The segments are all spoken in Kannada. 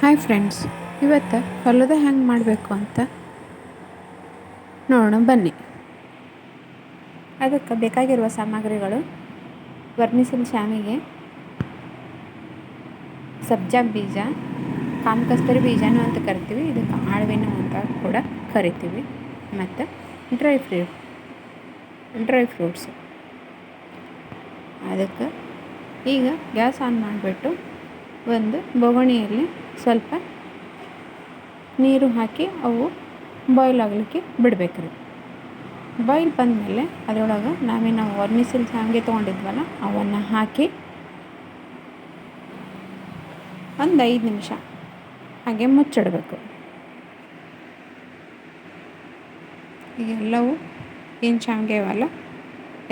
ಹಾಯ್ ಫ್ರೆಂಡ್ಸ್, ಇವತ್ತು ಫಲೂದಾ ಹೆಂಗೆ ಮಾಡಬೇಕು ಅಂತ ನೋಡೋಣ ಬನ್ನಿ. ಅದಕ್ಕೆ ಬೇಕಾಗಿರುವ ಸಾಮಗ್ರಿಗಳು: ವರ್ಮಿಸೆಲ್ ಶಾವಿಗೆ, ಸಬ್ಜಾ ಬೀಜ, ಕಾಮಕಸ್ತೂರಿ ಬೀಜನೂ ಅಂತ ಕರಿತೀವಿ, ಇದಕ್ಕೆ ಆಳ್ವಿನ ಅಂತ ಕೂಡ ಕರಿತೀವಿ, ಮತ್ತು ಡ್ರೈ ಫ್ರೂಟ್ಸ್. ಅದಕ್ಕೆ ಈಗ ಗ್ಯಾಸ್ ಆನ್ ಮಾಡಿಬಿಟ್ಟು ಒಂದು ಬೊಗಣೆಯಲ್ಲಿ ಸ್ವಲ್ಪ ನೀರು ಹಾಕಿ ಅವು ಬಾಯ್ಲ್ ಆಗಲಿಕ್ಕೆ ಬಿಡಬೇಕ್ರಿ. ಬಾಯ್ಲ್ ಬಂದಮೇಲೆ ಅದರೊಳಗೆ ನಾವು ವರ್ಮಿಸೆಲ್ ಶಾವಿಗೆ ತೊಗೊಂಡಿದ್ವಲ್ಲ ಅವನ್ನು ಹಾಕಿ ಒಂದು 5 ನಿಮಿಷ ಹಾಗೆ ಮುಚ್ಚಿಡಬೇಕು. ಈಗ ಎಲ್ಲವೂ ಏನು ಶಾವಿಗೆ ಅವಲ್ಲ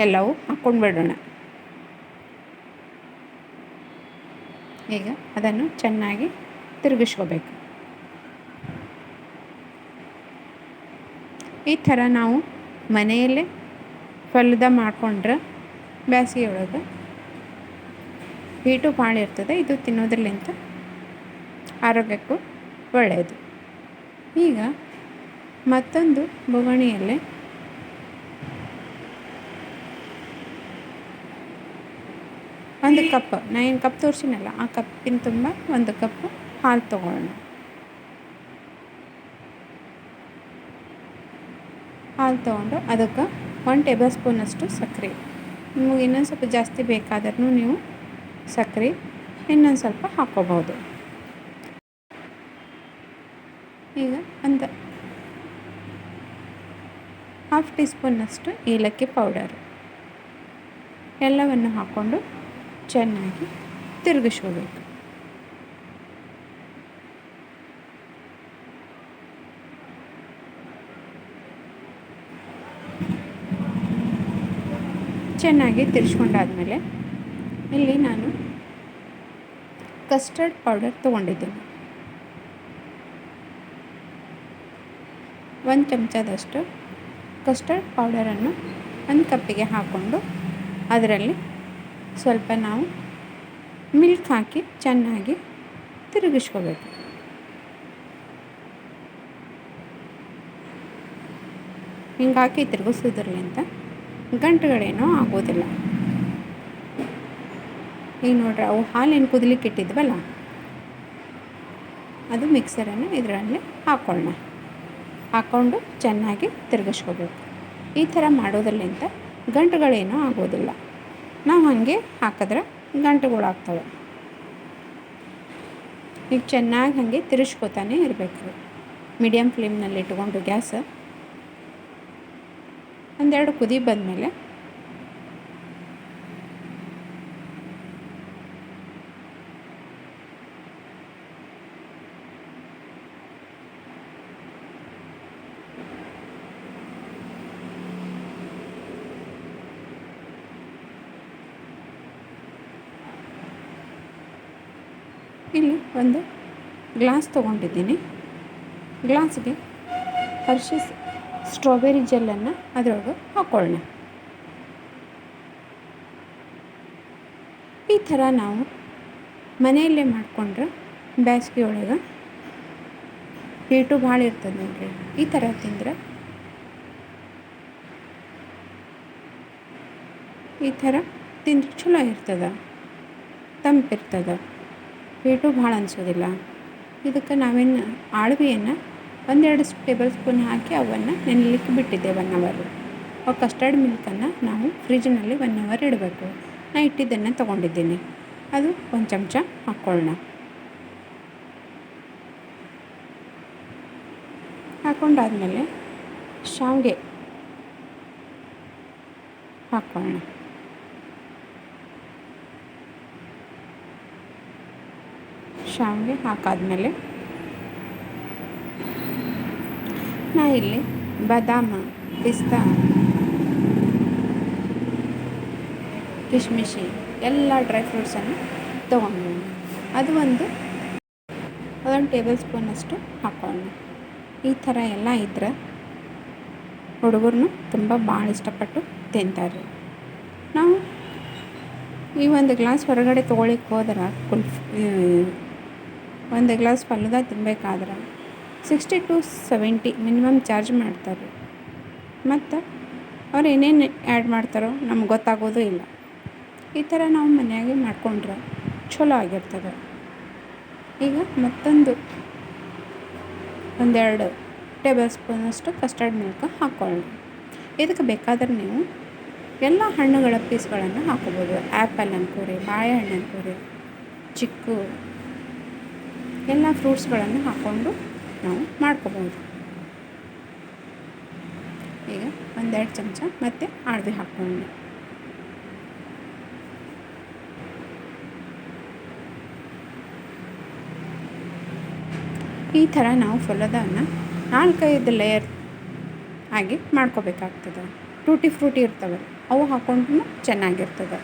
ಎಲ್ಲವೂ ಹಾಕ್ಕೊಂಡು ಬಿಡೋಣ. ಈಗ ಅದನ್ನು ಚೆನ್ನಾಗಿ ತಿರುಗಿಸ್ಕೋಬೇಕು. ಈ ಥರ ನಾವು ಮನೆಯಲ್ಲೇ ಫಲೂದಾ ಮಾಡಿಕೊಂಡ್ರೆ ಬೇಸಿಗೆ ಒಳಗೆ ಹೀಟು ಭಾಳ ಇರ್ತದೆ. ಇದು ತಿನ್ನೋದ್ರಲ್ಲಿಂತ ಆರೋಗ್ಯಕ್ಕೂ ಒಳ್ಳೆಯದು. ಈಗ ಮತ್ತೊಂದು ಬೊಗಣೆಯಲ್ಲಿ ಒಂದು ಕಪ್, ನಾನು ಏನು ಕಪ್ ತೋರಿಸಿನಲ್ಲ ಆ ಕಪ್ಪಿನ ತುಂಬ ಒಂದು ಕಪ್ಪು ಹಾಲು ತೊಗೊಳ್ಳೋಣ. ಹಾಲು ತೊಗೊಂಡು ಅದಕ್ಕೆ 1 ಟೇಬಲ್ ಸ್ಪೂನಷ್ಟು ಸಕ್ಕರೆ, ನಿಮಗೆ ಇನ್ನೊಂದು ಸ್ವಲ್ಪ ಜಾಸ್ತಿ ಬೇಕಾದ್ರೂ ನೀವು ಸಕ್ಕರೆ ಇನ್ನೊಂದು ಸ್ವಲ್ಪ ಹಾಕ್ಕೋಬೋದು. ಈಗ ಒಂದು 1/2 ಟೀ ಸ್ಪೂನಷ್ಟು ಏಲಕ್ಕಿ ಪೌಡರ್ ಎಲ್ಲವನ್ನು ಹಾಕ್ಕೊಂಡು ಚೆನ್ನಾಗಿ ತಿರುಗಿಸ್ಕೋಬೇಕು. ಚೆನ್ನಾಗಿ ತಿರ್ಸ್ಕೊಂಡಾದ್ಮೇಲೆ ಇಲ್ಲಿ ನಾನು ಕಸ್ಟರ್ಡ್ ಪೌಡರ್ ತೊಗೊಂಡಿದ್ದೀನಿ. 1 ಚಮಚದಷ್ಟು ಕಸ್ಟರ್ಡ್ ಪೌಡರನ್ನು ಒಂದು ಕಪ್ಪಿಗೆ ಹಾಕ್ಕೊಂಡು ಅದರಲ್ಲಿ ಸ್ವಲ್ಪ ನಾವು ಮಿಲ್ಕ್ ಹಾಕಿ ಚೆನ್ನಾಗಿ ತಿರುಗಿಸ್ಕೋಬೇಕು. ಹಿಂಗಾಗಿ ತಿರುಗಿಸೋದ್ರಲ್ಲಿಂದ ಗಂಟುಗಳೇನೂ ಆಗೋದಿಲ್ಲ. ಈಗ ನೋಡ್ರಿ, ಅವು ಹಾಲೇನು ಕುದಿಲಿಕ್ಕೆ ಇಟ್ಟಿದ್ವಲ್ಲ ಅದು ಮಿಕ್ಸರನ್ನು ಇದರಲ್ಲಿ ಹಾಕ್ಕೊಂಡು ಚೆನ್ನಾಗಿ ತಿರುಗಿಸ್ಕೋಬೇಕು. ಈ ಥರ ಮಾಡೋದ್ರಲ್ಲಿಂದ ಗಂಟುಗಳೇನೂ ಆಗೋದಿಲ್ಲ. ನಾವು ಹಾಗೆ ಹಾಕಿದ್ರೆ ಗಂಟುಗಳಾಗ್ತವೆ. ಈಗ ಚೆನ್ನಾಗಿ ಹಾಗೆ ತಿರುಗಿಸ್ಕೋತಾನೆ ಇರಬೇಕು. ಮೀಡಿಯಮ್ ಫ್ಲೇಮ್ನಲ್ಲಿ ಇಟ್ಕೊಂಡು ಗ್ಯಾಸ್ ಒಂದೆರಡು ಕುದಿ ಬಂದಮೇಲೆ ಇಲ್ಲಿ ಒಂದು ಗ್ಲಾಸ್ ತೊಗೊಂಡಿದ್ದೀನಿ. ಗ್ಲಾಸ್ಗೆ ಹರ್ಷೀಸ್ ಸ್ಟ್ರಾಬೆರಿ ಜೆಲ್ಲನ್ನು ಅದರೊಳಗೆ ಹಾಕ್ಕೊಳ್ಳೋಣ. ಈ ಥರ ನಾವು ಮನೆಯಲ್ಲೇ ಮಾಡಿಕೊಂಡ್ರೆ ಬೇಸಿಗೆ ಒಳಗೆ ಹೀಟು ಭಾಳ ಇರ್ತದೆ ನೋಡ್ರಿ. ಈ ಥರ ತಿಂದರೆ ಚಲೋ ಇರ್ತದೆ, ತಂಪಿರ್ತದೆ, ಹೀಟು ಭಾಳ ಅನಿಸೋದಿಲ್ಲ. ಇದಕ್ಕೆ ನಾವೇನು ಆಳ್ವಿಯನ್ನು 1-2 ಟೇಬಲ್ ಸ್ಪೂನ್ ಹಾಕಿ ಅವನ್ನು ನೆನೆಲಿಕ್ಕೆ ಬಿಟ್ಟಿದ್ದೆ 1 ಅವರ್. ಆ ಕಸ್ಟರ್ಡ್ ಮಿಲ್ಕನ್ನು ನಾವು ಫ್ರಿಜ್ನಲ್ಲಿ 1 ಅವರ್ ಇಡಬೇಕು. ನಾನು ಇಟ್ಟಿದ್ದನ್ನು ತೊಗೊಂಡಿದ್ದೀನಿ. ಅದು 1 ಚಮಚ ಹಾಕ್ಕೊಳ್ಳೋಣ. ಹಾಕ್ಕೊಂಡಾದ್ಮೇಲೆ ಶಾವಿಗೆ ಹಾಕ್ಕೊಳ್ಳೋಣ. ಶಾವಿಗೆ ಹಾಕಾದ್ಮೇಲೆ ನಾ ಇಲ್ಲಿ ಬಾದಾಮ, ಪಿಸ್ತಾ, ಕಿಶ್ಮಿಶಿ ಎಲ್ಲ ಡ್ರೈ ಫ್ರೂಟ್ಸನ್ನು ತೊಗೊಂಡು ಅದು ಒಂದು ಟೇಬಲ್ ಸ್ಪೂನಷ್ಟು ಹಾಕೋಣ. ಈ ಥರ ಎಲ್ಲ ಇದ್ರೆ ಹುಡುಗರು ತುಂಬ ಭಾಳ ಇಷ್ಟಪಟ್ಟು ತಿಂತಾರೆ. ನಾವು ಈ ಒಂದು ಗ್ಲಾಸ್ ಹೊರಗಡೆ ತೊಗೊಳಿಕ್ಕೆ ಹೋದ್ರೆ ಒಂದು ಗ್ಲಾಸ್ ಫಲೂದ ತಿನ್ಬೇಕಾದ್ರೆ 60 to 70 ಮಿನಿಮಮ್ ಚಾರ್ಜ್ ಮಾಡ್ತಾರೆ. ಮತ್ತು ಅವ್ರು ಏನೇನು ಆ್ಯಡ್ ಮಾಡ್ತಾರೋ ನಮ್ಗೆ ಗೊತ್ತಾಗೋದು ಇಲ್ಲ. ಈ ಥರ ನಾವು ಮನೆಯಾಗೆ ಮಾಡಿಕೊಂಡ್ರೆ ಚಲೋ ಆಗಿರ್ತದೆ. ಈಗ ಮತ್ತೊಂದು 1-2 ಟೇಬಲ್ ಸ್ಪೂನಷ್ಟು ಕಸ್ಟರ್ಡ್ ಮಿಲ್ಕ್ ಹಾಕ್ಕೊಳ್ಳಿ. ಇದಕ್ಕೆ ಬೇಕಾದ್ರೆ ನೀವು ಎಲ್ಲ ಹಣ್ಣುಗಳ ಪೀಸ್ಗಳನ್ನು ಹಾಕೋಬೋದು. ಆ್ಯಪಲ್ ಅನ್ಕೋರಿ, ಬಾಳೆಹಣ್ಣು ಅನ್ಕೋರಿ, ಚಿಕ್ಕು ಎಲ್ಲ ಫ್ರೂಟ್ಸ್ಗಳನ್ನು ಹಾಕ್ಕೊಂಡು ನಾವು ಮಾಡ್ಕೋಬೋದು. ಈಗ 1-2 ಚಮಚ ಮತ್ತು ಅಳವಿ ಹಾಕ್ಕೊಂಡು ಈ ಥರ ನಾವು ಫಲೂದಾವನ್ನು 4-5 ಲೇಯರ್ ಆಗಿ ಮಾಡ್ಕೋಬೇಕಾಗ್ತದೆ. ಟೂಟಿ ಫ್ರೂಟಿ ಇರ್ತವೆ, ಅವು ಹಾಕ್ಕೊಂಡ್ರೂ ಚೆನ್ನಾಗಿರ್ತದೆ.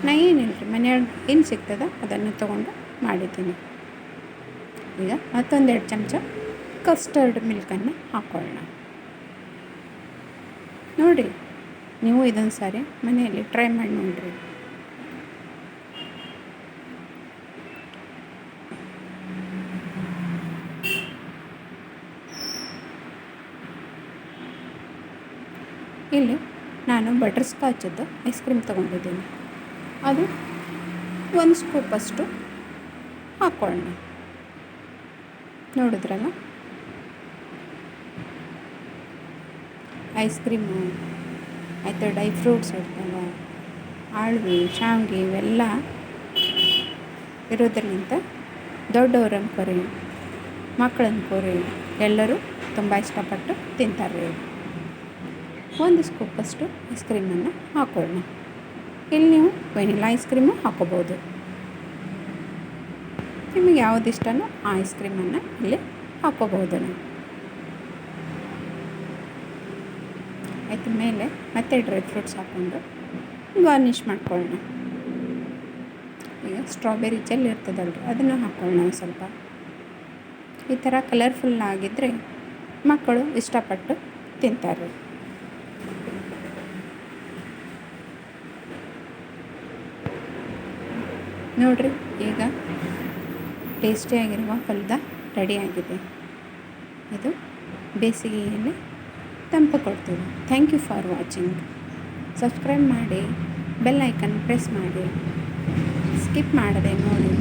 ನಾ ಏನಿಲ್ಲ ರೀ ಮನೆಯೊಳಗೆ ಏನು ಸಿಗ್ತದೆ ಅದನ್ನು ತೊಗೊಂಡು ಮಾಡಿದ್ದೀನಿ. ಈಗ ಮತ್ತೊಂದು 2 ಚಮಚ ಕಸ್ಟರ್ಡ್ ಮಿಲ್ಕನ್ನು ಹಾಕ್ಕೊಳ್ಳೋಣ. ನೋಡಿ, ನೀವು ಇದೊಂದು ಸಾರಿ ಮನೆಯಲ್ಲಿ ಟ್ರೈ ಮಾಡಿ ನೋಡಿರಿ. ಇಲ್ಲಿ ನಾನು ಬಟರ್ ಸ್ಕಾಚದ್ದು ಐಸ್ ಕ್ರೀಮ್ ತೊಗೊಂಡಿದ್ದೀನಿ. ಅದು 1 ಸ್ಕೂಪಷ್ಟು ಹಾಕ್ಕೊಳ್ಳೋಣ. ನೋಡಿದ್ರಲ್ಲ, ಐಸ್ ಕ್ರೀಮು ಆಯಿತು, ಡ್ರೈ ಫ್ರೂಟ್ಸ್ ಇರ್ತವೆ, ಆಳ್ವಿ, ಶಾವಿಗೆ ಇವೆಲ್ಲ ಇರೋದ್ರಿಂದ ದೊಡ್ಡವ್ರು ಅನ್ಕೋರಿ, ಮಕ್ಕಳು ಅನ್ಕೋರಿ, ಎಲ್ಲರೂ ತುಂಬ ಇಷ್ಟಪಟ್ಟು ತಿಂತಾರೆ. 1 ಸ್ಕೂಪಷ್ಟು ಐಸ್ ಕ್ರೀಮನ್ನು ಹಾಕೊಳ್ಳೋಣ. ಇಲ್ಲಿ ನೀವು ವೆನಿಲಾ ಐಸ್ ಕ್ರೀಮು ಹಾಕೋಬೋದು. ನಿಮಗೆ ಯಾವುದು ಇಷ್ಟನೋ ಆ ಐಸ್ ಕ್ರೀಮನ್ನು ಇಲ್ಲಿ ಹಾಕೋಬಹುದು. ನಾವು ಆಯ್ತು, ಮೇಲೆ ಮತ್ತೆ ಡ್ರೈ ಫ್ರೂಟ್ಸ್ ಹಾಕ್ಕೊಂಡು ಗಾರ್ನಿಷ್ ಮಾಡ್ಕೊಳ್ಳೋಣ. ಈಗ ಸ್ಟ್ರಾಬೆರಿ ಜೆಲ್ ಇರ್ತದಲ್ರಿ, ಅದನ್ನು ಹಾಕ್ಕೊಳ್ಳೋಣ ಸ್ವಲ್ಪ. ಈ ಥರ ಕಲರ್ಫುಲ್ ಆಗಿದ್ದರೆ ಮಕ್ಕಳು ಇಷ್ಟಪಟ್ಟು ತಿಂತಾರೆ. ನೋಡಿರಿ, ಈಗ ಟೇಸ್ಟಿಯಾಗಿರುವ ಫಲೂದ ರೆಡಿಯಾಗಿದೆ. ಇದು ಬೇಸಿಗೆಯಲ್ಲಿ ತಂಪು ಕೊಡ್ತದೆ. Thank you for watching. Subscribe ಮಾಡಿ, ಬೆಲ್ ಐಕನ್ ಪ್ರೆಸ್ ಮಾಡಿ, ಸ್ಕಿಪ್ ಮಾಡದೆ ನೋಡಿ.